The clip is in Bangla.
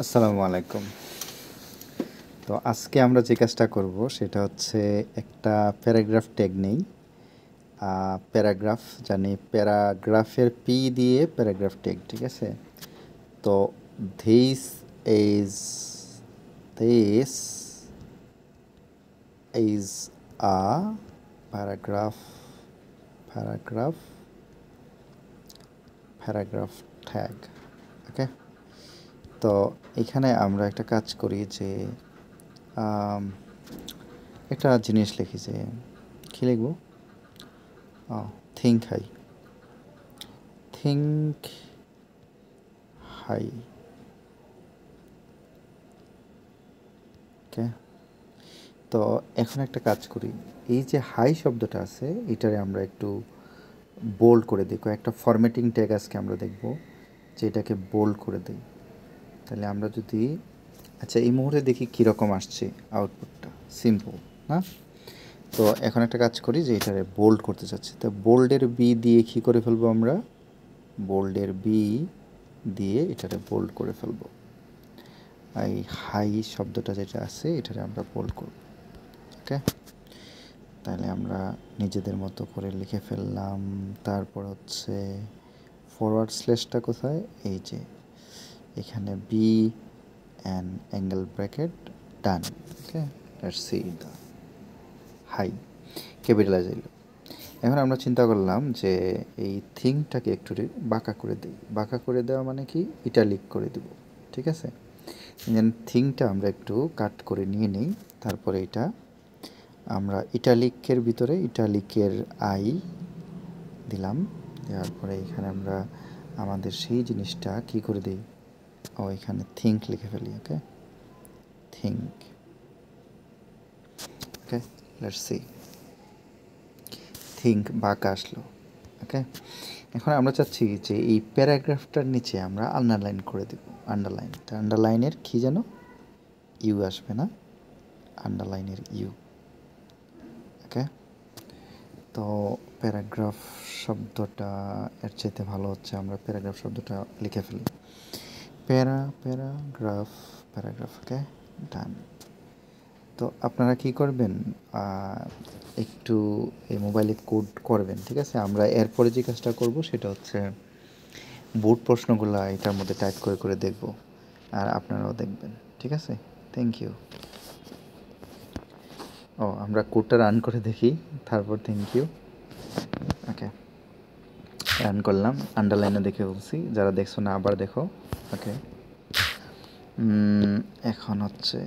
আসসালামু আলাইকুম। তো আজকে আমরা যে কাজটা করব সেটা হচ্ছে একটা প্যারাগ্রাফ ট্যাগ নেই। প্যারাগ্রাফ জানি প্যারাগ্রাফের পি দিয়ে প্যারাগ্রাফ ট্যাগ, ঠিক আছে? তো this is this is a paragraph paragraph paragraph tag. Okay, তো এখানে আমরা একটা কাজ করি যে একটা জিনিস লিখি যে কী লিখব? Think high, think high. Okay, তো এখন একটা কাজ করি, এই যে হাই শব্দটা আছে এটারে আমরা একটু বোল্ড করে দিই। একটা ফরম্যাটিং ট্যাগ আজকে আমরা দেখব যে এটাকে বোল্ড করে দিই। তাহলে আমরা যদি আচ্ছা এই মুহূর্তে দেখি কীরকম আসছে আউটপুটটা, সিম্পল না? তো এখন একটা কাজ করি যে এটারে বোল্ড করতে চাচ্ছি, তো বোল্ডের বি দিয়ে কী করে ফেলবো আমরা? বোল্ডের বি দিয়ে এটারে বোল্ড করে ফেলবো। এই হাই শব্দটা যেটা আছে এটারে আমরা বোল্ড করব। ওকে, তাহলে আমরা নিজেদের মতো করে লিখে ফেললাম। তারপর হচ্ছে ফরওয়ার্ড স্ল্যাশটা কোথায়? এই যে এখানে B and angle bracket done. Okay, let's see the high capitalise হইল। এখন আমরা চিন্তা করলাম যে এই থিংটাকে একটু বাঁকা করে দিই। বাঁকা করে দেওয়া মানে কি? ইটালিক করে দেব, ঠিক আছে? থিংটা আমরা একটু কাট করে নিয়ে নিই। তারপরে এটা আমরা ইটালিকের ভিতরে ইটালিকের আই দিলাম। দেওয়ার পরে এখানে আমরা আমাদের সেই জিনিসটা কি করে দিই? এখানে থিঙ্ক লিখে ফেলি। Okay, think. Okay, let's see. Think বাঁকা আসলো। ওকে, এখন আমরা চাচ্ছি যে এই প্যারাগ্রাফটার নিচে আমরা আন্ডারলাইন করে দেব। আন্ডারলাইন, তো আন্ডারলাইনের কী যেন? ইউ আসবে না? আন্ডারলাইনের ইউ। ওকে, তো প্যারাগ্রাফ শব্দটা এর চাইতে ভালো হচ্ছে আমরা প্যারাগ্রাফ শব্দটা লিখে ফেলি। Paragraph paragraph. Okay, done. তো আপনারা কি করবেন? একটু এই মোবাইলে কোড করবেন, ঠিক আছে? আমরা এরপরে যে কাজটা করব সেটা হচ্ছে বোর্ড প্রশ্নগুলো এটার মধ্যে টাইপ করে করে দেখব, আর আপনারাও দেখবেন, ঠিক আছে? Thank you. আমরা কোডটা রান করে দেখি, তারপর থ্যাংক ইউ। ওকে, রান করলাম, আন্ডারলাইনে দেখে বলছি, যারা দেখছো না আবার দেখো। ওকে, এখন হচ্ছে